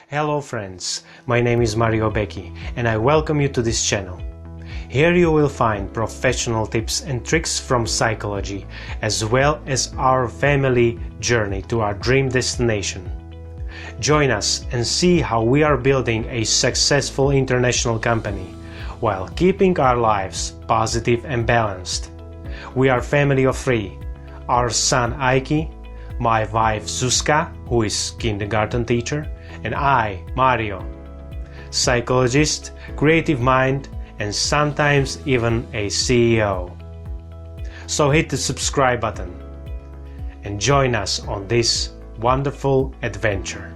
Hello friends, my name is Mariobeky and I welcome you to this channel. Here you will find professional tips and tricks from psychology, as well as our family journey to our dream destination. Join us and see how we are building a successful international company while keeping our lives positive and balanced. We are family of three: our son Aiqi, my wife Zuzka, who is kindergarten teacher, and I, Mario, psychologist, creative mind, and sometimes even a CEO. So hit the subscribe button and join us on this wonderful adventure.